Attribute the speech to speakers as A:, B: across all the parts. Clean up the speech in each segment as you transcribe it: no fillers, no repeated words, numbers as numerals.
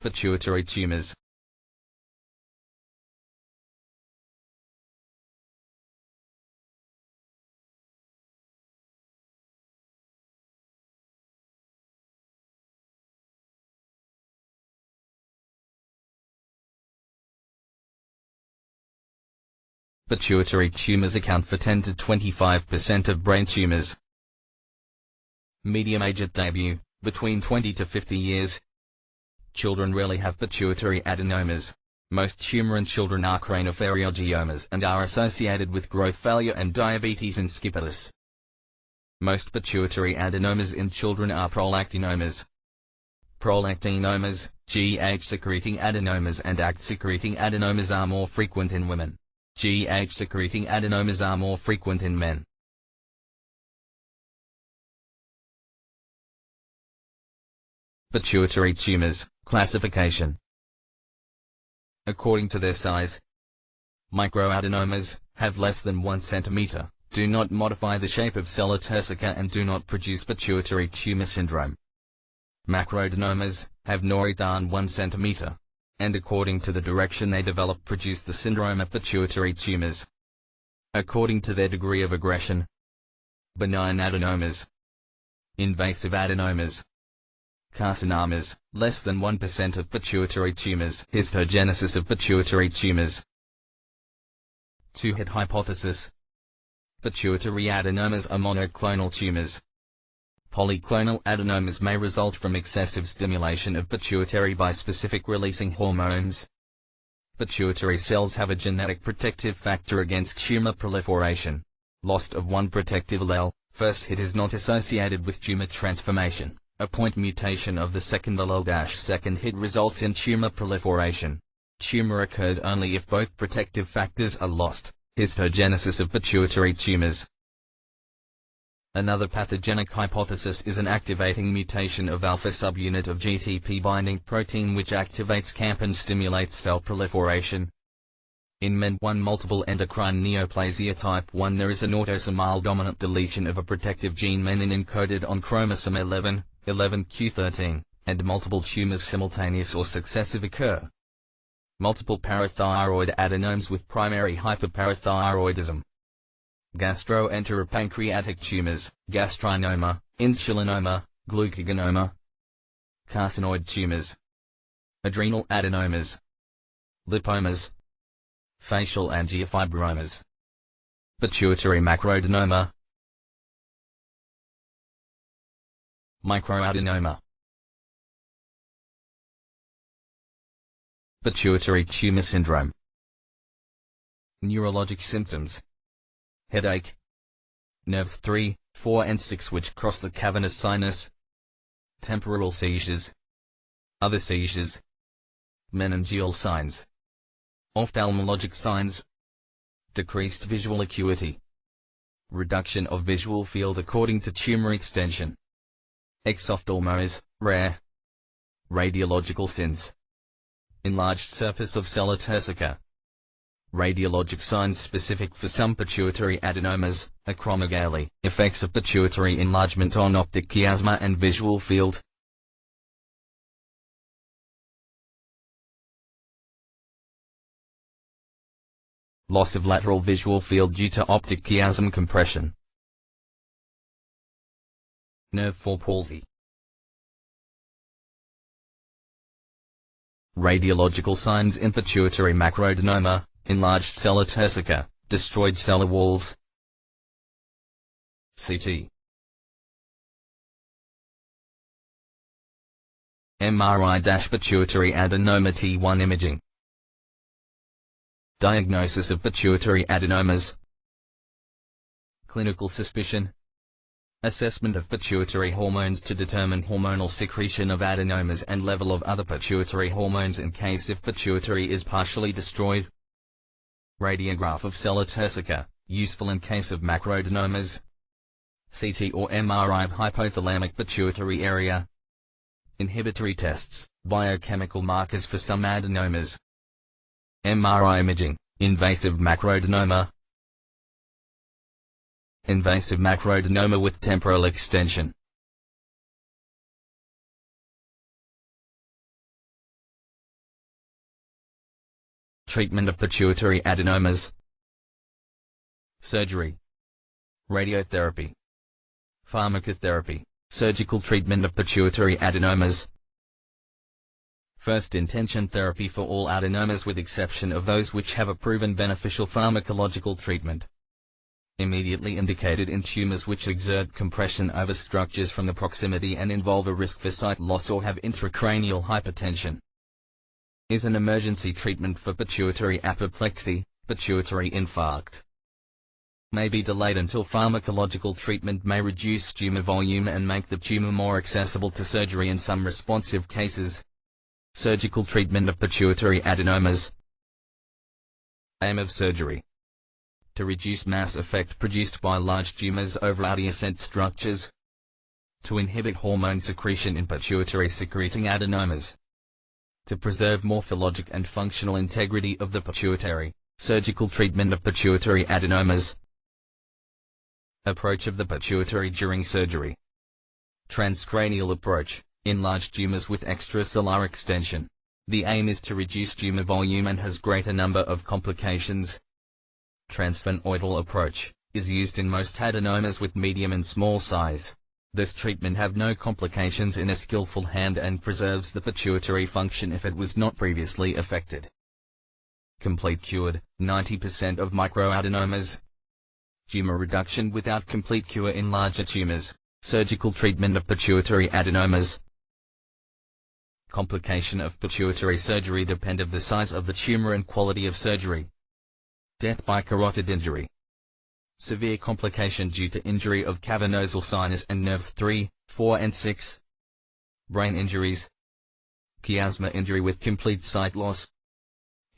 A: Pituitary tumors. Pituitary tumors account for 10 to 25% of brain tumors. Medium age at debut, between 20 to 50 years. Children rarely have pituitary adenomas. Most tumor in children are craniopharyngiomas and are associated with growth failure and diabetes insipidus. Most pituitary adenomas in children are prolactinomas. Prolactinomas, GH-secreting adenomas and ACT-secreting adenomas are more frequent in women. GH-secreting adenomas are more frequent in men. Pituitary tumors, classification. According to their size, microadenomas have less than 1 cm, do not modify the shape of cella turcica and do not produce pituitary tumor syndrome. Macroadenomas have no than 1 cm, and according to the direction they develop produce the syndrome of pituitary tumors. According to their degree of aggression: benign adenomas, invasive adenomas, carcinomas, less than 1% of pituitary tumors. Histogenesis of pituitary tumors. Two-hit hypothesis. Pituitary adenomas are monoclonal tumors. Polyclonal adenomas may result from excessive stimulation of pituitary by specific releasing hormones. Pituitary cells have a genetic protective factor against tumor proliferation. Loss of one protective allele, first hit, is not associated with tumor transformation. A point mutation of the second allele second hit results in tumor proliferation. Tumor occurs only if both protective factors are lost. Histogenesis of pituitary tumors. Another pathogenic hypothesis is an activating mutation of alpha subunit of GTP binding protein which activates CAMP and stimulates cell proliferation. In men 1 multiple endocrine neoplasia type 1 there is an autosomal dominant deletion of a protective gene menin encoded on chromosome 11, 11q13, and multiple tumors simultaneous or successive occur. Multiple parathyroid adenomas with primary hyperparathyroidism. Gastroenteropancreatic tumors, gastrinoma, insulinoma, glucagonoma. Carcinoid tumors. Adrenal adenomas. Lipomas. Facial angiofibromas. Pituitary macroadenoma. Microadenoma. Pituitary tumor syndrome. Neurologic symptoms: headache, nerves 3, 4 and 6 which cross the cavernous sinus, temporal seizures, other seizures, meningeal signs, ophthalmologic signs, decreased visual acuity, reduction of visual field according to tumor extension, exophthalmos, rare, radiological sins, enlarged surface of cella turcica. Radiologic signs specific for some pituitary adenomas, acromegaly, effects of pituitary enlargement on optic chiasma and visual field. Loss of lateral visual field due to optic chiasm compression. Nerve 4 palsy. Radiological signs in pituitary macroadenoma: enlarged cella turcica, destroyed cella walls. CT. MRI-pituitary adenoma T1 imaging. Diagnosis of pituitary adenomas. Clinical suspicion. Assessment of pituitary hormones to determine hormonal secretion of adenomas and level of other pituitary hormones in case if pituitary is partially destroyed. Radiograph of cella turcica, useful in case of macroadenomas. CT or MRI of hypothalamic pituitary area. Inhibitory tests, biochemical markers for some adenomas. MRI imaging, invasive macroadenoma. Invasive macroadenoma with temporal extension. treatment of pituitary adenomas. Surgery, radiotherapy, pharmacotherapy, surgical treatment of pituitary adenomas. First intention therapy for all adenomas with exception of those which have a proven beneficial pharmacological treatment. Immediately indicated in tumors which exert compression over structures from the proximity and involve a risk for sight loss or have intracranial hypertension. Is an emergency treatment for pituitary apoplexy, pituitary infarct. May be delayed until pharmacological treatment may reduce tumor volume and make the tumor more accessible to surgery in some responsive cases. Surgical treatment of pituitary adenomas. Aim of surgery: to reduce mass effect produced by large tumors over adiacent structures. To inhibit hormone secretion in pituitary secreting adenomas. To preserve morphologic and functional integrity of the pituitary. Surgical treatment of pituitary adenomas. Approach of the pituitary during surgery. Transcranial approach, in large tumors with extracellular extension. The aim is to reduce tumor volume and has greater number of complications. Transphenoidal approach, is used in most adenomas with medium and small size. This treatment have no complications in a skillful hand and preserves the pituitary function if it was not previously affected. Complete cured, 90% of microadenomas. Tumor reduction without complete cure in larger tumors. Surgical treatment of pituitary adenomas. Complication of pituitary surgery depend of the size of the tumor and quality of surgery. Death by carotid injury. Severe complication due to injury of cavernosal sinus and nerves 3, 4 and 6. Brain injuries. Chiasma injury with complete sight loss.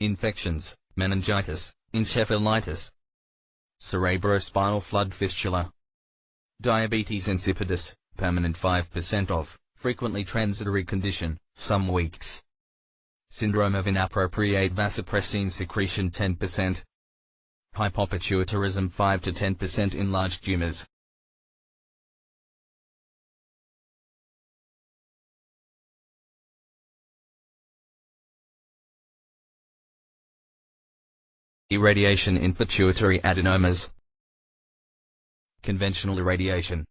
A: Infections, meningitis, encephalitis. Cerebrospinal fluid fistula. Diabetes insipidus, permanent 5% of, frequently transitory condition, some weeks. Syndrome of inappropriate vasopressin secretion 10%. Hypopituitarism 5 to 10% in large tumors. Irradiation in pituitary adenomas. Conventional irradiation.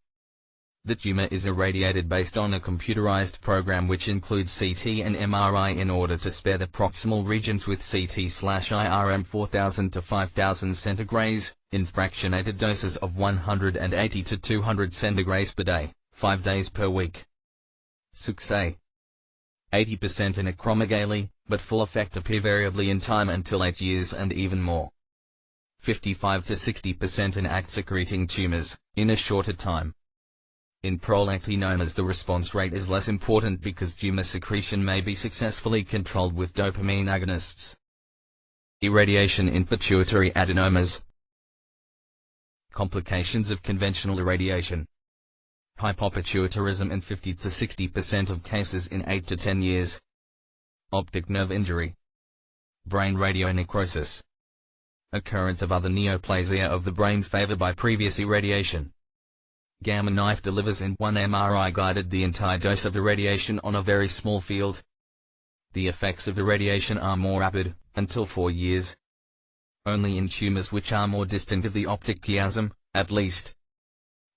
A: The tumor is irradiated based on a computerized program which includes CT and MRI in order to spare the proximal regions with CT/IRM 4000 to 5000 centigrays, in fractionated doses of 180 to 200 centigrays per day, 5 days per week. Success: 80% in acromegaly, but full effect appear variably in time until 8 years and even more. 55 to 60% in ACT-secreting tumors, in a shorter time. In prolactinomas the response rate is less important because tumor secretion may be successfully controlled with dopamine agonists. Irradiation in pituitary adenomas. Complications of conventional irradiation. Hypopituitarism in 50 to 60% of cases in 8 to 10 years. Optic nerve injury. Brain radionecrosis. Occurrence of other neoplasia of the brain favored by previous irradiation. Gamma knife delivers in 1 MRI guided the entire dose of the radiation on a very small field. The effects of the radiation are more rapid, until 4 years. Only in tumors which are more distant of the optic chiasm, at least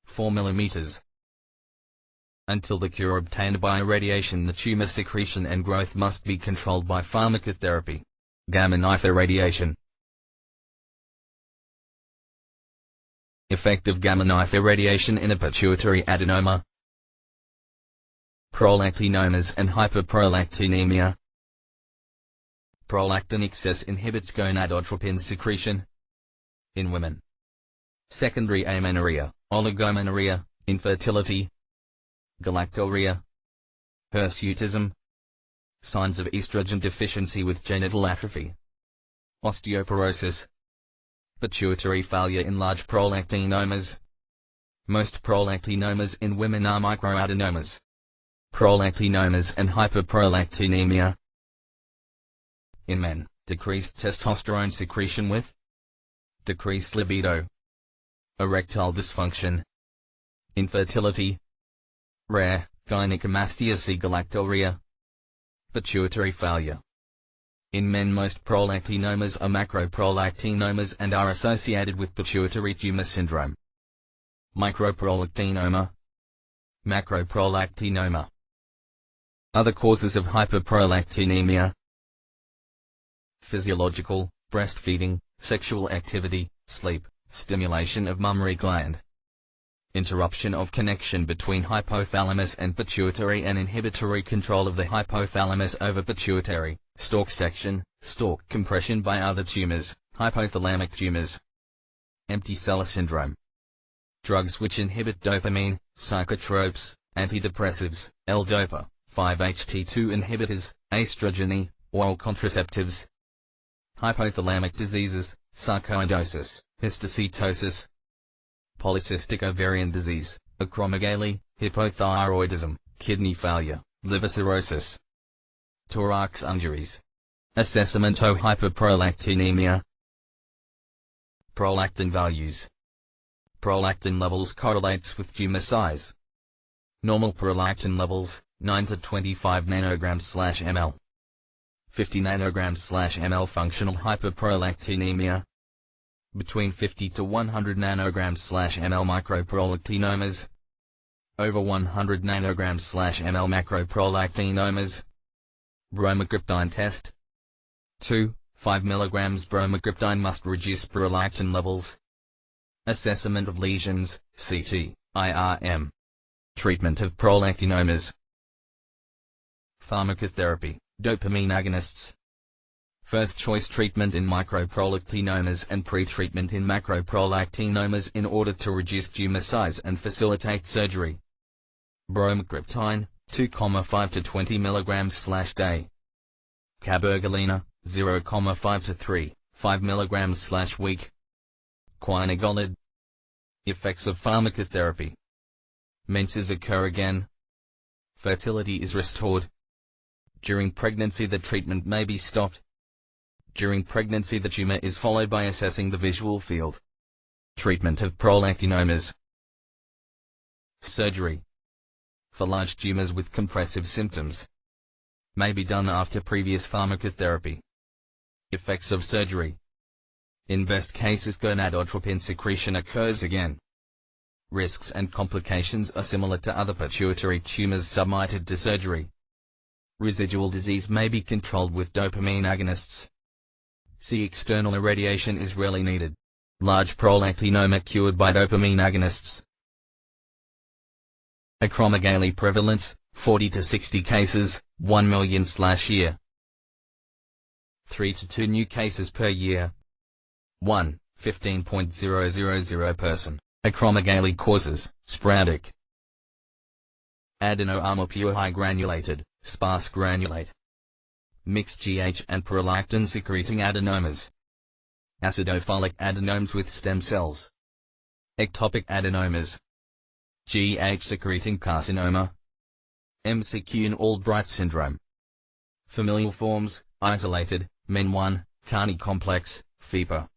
A: 4 mm. Until the cure obtained by irradiation the tumor secretion and growth must be controlled by pharmacotherapy. Gamma knife irradiation. Effect of gamma knife irradiation in a pituitary adenoma. Prolactinomas and hyperprolactinemia. Prolactin excess inhibits gonadotropin secretion in women. Secondary amenorrhea, oligomenorrhea, infertility, galactorrhea, hirsutism, signs of estrogen deficiency with genital atrophy, osteoporosis, pituitary failure in large prolactinomas. Most prolactinomas in women are microadenomas. Prolactinomas and hyperprolactinemia. In men, decreased testosterone secretion with decreased libido, erectile dysfunction, infertility, rare gynecomastia, galactorrhea, pituitary failure. In men, most prolactinomas are macroprolactinomas and are associated with pituitary tumor syndrome. Microprolactinoma, macroprolactinoma. Other causes of hyperprolactinemia: physiological, breastfeeding, sexual activity, sleep, stimulation of mammary gland, interruption of connection between hypothalamus and pituitary and inhibitory control of the hypothalamus over pituitary, stalk section, stalk compression by other tumors, hypothalamic tumors, empty cell syndrome. Drugs which inhibit dopamine, psychotropes, antidepressives, L-dopa, 5-HT2 inhibitors, estrogeny, oral contraceptives. Hypothalamic diseases, sarcoidosis, histiocytosis, polycystic ovarian disease, acromegaly, hypothyroidism, kidney failure, liver cirrhosis. Thorax injuries. Assessment of hyperprolactinemia. Prolactin values. Prolactin levels correlates with tumor size. Normal prolactin levels, 9 to 25 nanograms/ml. 50 nanograms/ml. Functional hyperprolactinemia. Between 50 to 100 nanograms/ml. Microprolactinomas. Over 100 nanograms/ml. Macroprolactinomas. Bromocriptine test. 2, 5 mg bromocriptine must reduce prolactin levels. Assessment of lesions, CT, IRM. Treatment of prolactinomas. Pharmacotherapy, dopamine agonists. First choice treatment in microprolactinomas and pre-treatment in macroprolactinomas in order to reduce tumor size and facilitate surgery. Bromocriptine, 2,5 to 20 mg/day. Cabergoline, 0,5 to 3,5 mg/week. Quinagolid. Effects of pharmacotherapy. Menses occur again. Fertility is restored. During pregnancy the treatment may be stopped. During pregnancy the tumor is followed by assessing the visual field. Treatment of prolactinomas. Surgery. For large tumors with compressive symptoms. May be done after previous pharmacotherapy. Effects of surgery. In best cases gonadotropin secretion occurs again. Risks and complications are similar to other pituitary tumors submitted to surgery. Residual disease may be controlled with dopamine agonists. See external irradiation is rarely needed. Large prolactinoma cured by dopamine agonists. Acromegaly prevalence, 40 to 60 cases, 1 million/year. 3 to 2 new cases per year. 1, 15.000 person. Acromegaly causes, sporadic. Adenoma pure high granulated, sparse granulate. Mixed GH and prolactin secreting adenomas. Acidophilic adenomas with stem cells. Ectopic adenomas. GH secreting carcinoma. MCQ and Albright syndrome. Familial forms, isolated, MEN1, Carney complex, FIPA.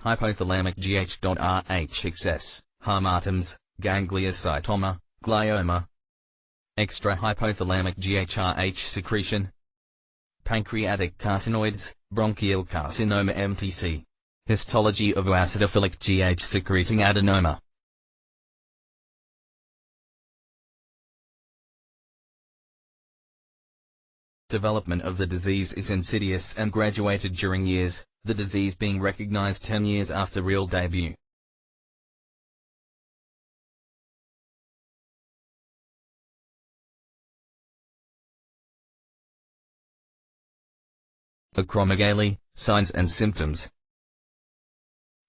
A: Hypothalamic GH.RH excess, hamartomas, gangliocytoma, glioma. Extrahypothalamic GHRH secretion. Pancreatic carcinoids, bronchial carcinoma MTC. Histology of acidophilic GH secreting adenoma. Development of the disease is insidious and graduated during years, the disease being recognized 10 years after real debut. Acromegaly, signs and symptoms.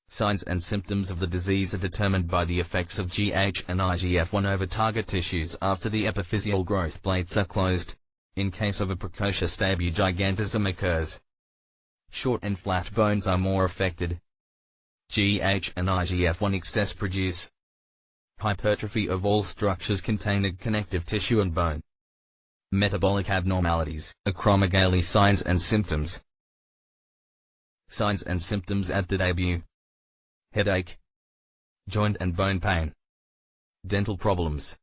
A: Signs and symptoms of the disease are determined by the effects of GH and IGF-1 over target tissues after the epiphyseal growth plates are closed. In case of a precocious debut, gigantism occurs. Short and flat bones are more affected. GH and IGF-1 excess produce hypertrophy of all structures containing connective tissue and bone. Metabolic abnormalities. Acromegaly signs and symptoms. Signs and symptoms at the debut. Headache. Joint and bone pain. Dental problems.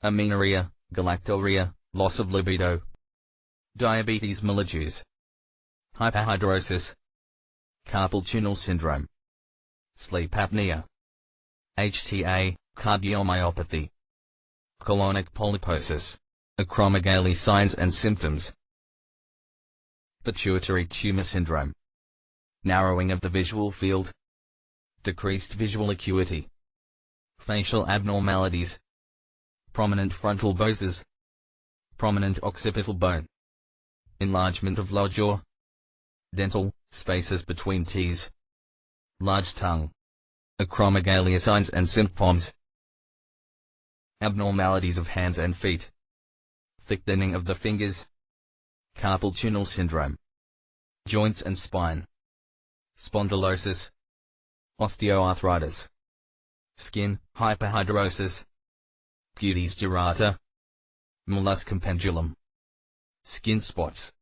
A: Amenorrhea, galactorrhea, loss of libido. Diabetes mellitus. hyperhidrosis, carpal tunnel syndrome, sleep apnea, HTA, cardiomyopathy, colonic polyposis, acromegaly signs and symptoms, pituitary tumor syndrome, narrowing of the visual field, decreased visual acuity, facial abnormalities, prominent frontal bosses, prominent occipital bone, enlargement of lower jaw, dental, spaces between teeth, large tongue, acromegaly signs and symptoms, abnormalities of hands and feet, thickening of the fingers, carpal tunnel syndrome, joints and spine, spondylosis, osteoarthritis, skin, hyperhidrosis, cutis gyrata, molluscum pendulum, skin spots.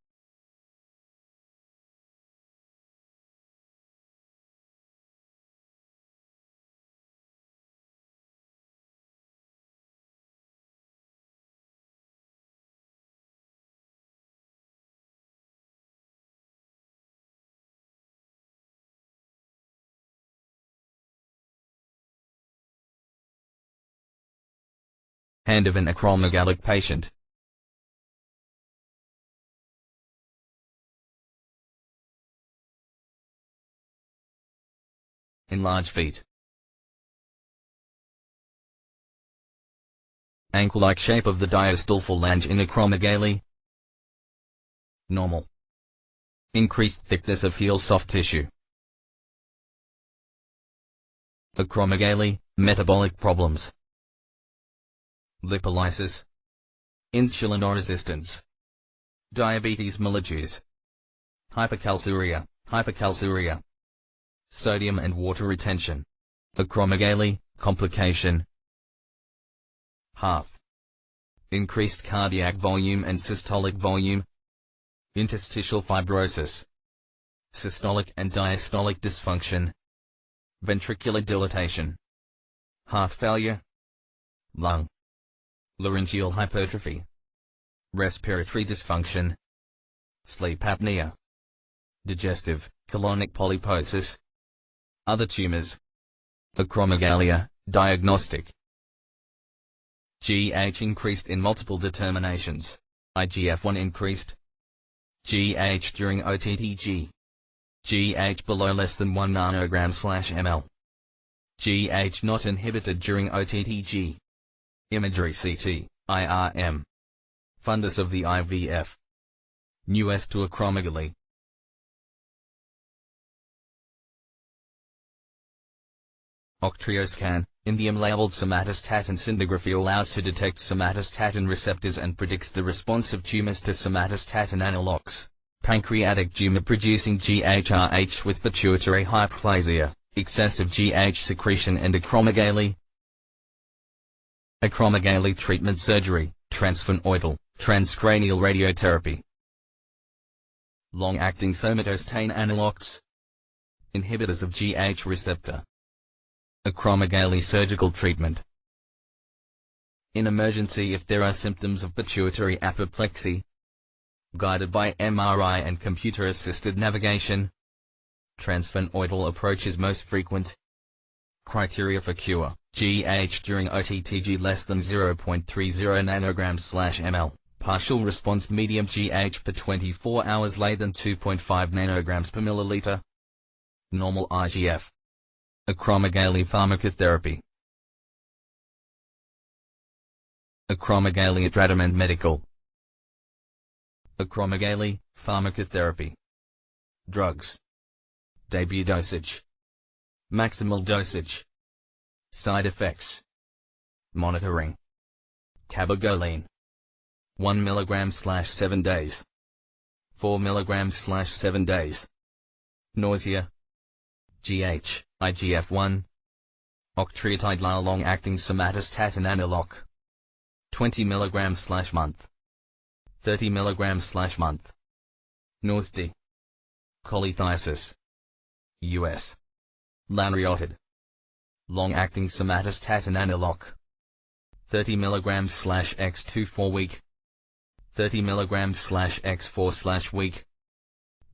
A: Hand of an acromegalic patient. Enlarged feet. Ankle-like shape of the diastole phalange in acromegaly. Normal. Increased thickness of heel soft tissue. Acromegaly, metabolic problems. Lipolysis, insulin resistance, diabetes mellitus, hypercalciuria, sodium and water retention, acromegaly, complication, heart, increased cardiac volume and systolic volume, interstitial fibrosis, systolic and diastolic dysfunction, ventricular dilatation, heart failure, lung, laryngeal hypertrophy, respiratory dysfunction, sleep apnea, digestive, colonic polyposis, other tumors, acromegalia, diagnostic. GH increased in multiple determinations, IGF-1 increased, GH during OTTG, GH below less than 1 nanogram/ml, GH not inhibited during OTTG. Imagery CT, IRM. Fundus of the IVF. Newest to acromegaly. Octreoscan, indium-labeled somatostatin scintigraphy allows to detect somatostatin receptors and predicts the response of tumors to somatostatin analogs. Pancreatic tumor producing GHRH with pituitary hyperplasia, excessive GH secretion and acromegaly. Acromegaly treatment surgery, transphenoidal, transcranial radiotherapy. Long-acting somatostatin analogs. Inhibitors of GH receptor. Acromegaly surgical treatment. In emergency if there are symptoms of pituitary apoplexy. Guided by MRI and computer-assisted navigation. Transphenoidal approach is most frequent. Criteria for cure. GH during OTTG less than 0.30 nanograms/ml. Partial response medium GH per 24 hours less than 2.5 nanograms per milliliter. Normal IGF. Acromegaly pharmacotherapy. Acromegaly Adradomand Medical. Acromegaly, pharmacotherapy. Drugs. Debut dosage. Maximal dosage. Side effects. Monitoring. Cabergoline. 1 mg/7 days. 4 mg/7 days. Nausea. GH, IGF-1. Octreotide long-acting somatostatin analog. 20 mg/month. 30 mg/month. Nausea. Cholelithiasis. US. Lanreotide. Long-acting somatostatin analog. 30 mg/x2 4 week. 30 mg/x4/week.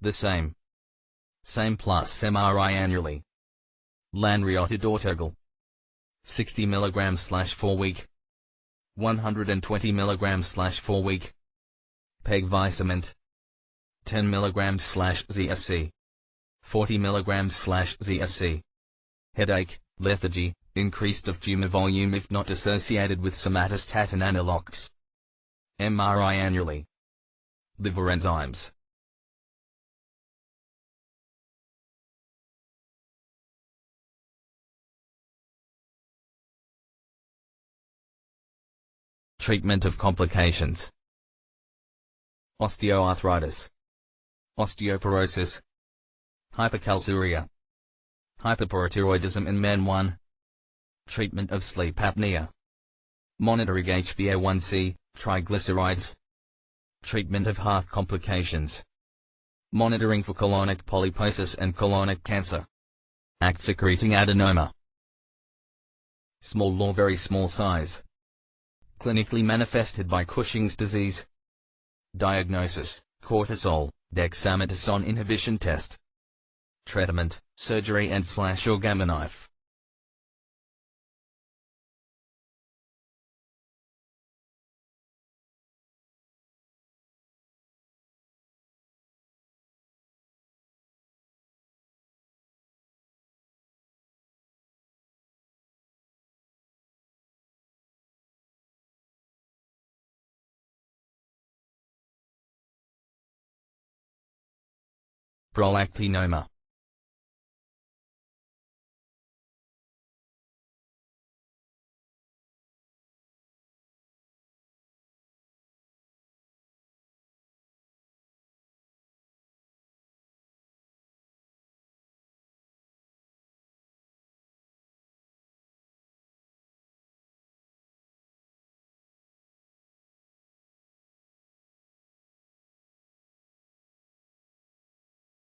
A: The same. Same plus MRI annually. Lanreotide 60 mg 4 week. 120 mg 4 week. Pegvisament 10 mg ZSC. 40 mg ZSC. Headache, lethargy, increased of tumor volume if not associated with somatostatin analogs. MRI annually. Liver enzymes. Treatment of complications. Osteoarthritis. Osteoporosis. Hypercalciuria. Hyperparathyroidism in men 1. Treatment of sleep apnea. Monitoring HbA1c, triglycerides. Treatment of heart complications. Monitoring for colonic polyposis and colonic cancer. Act-secreting adenoma. Small or very small size. Clinically manifested by Cushing's disease. Diagnosis, cortisol, dexamethasone inhibition test. Treatment, surgery and/or gamma knife. Prolactinoma.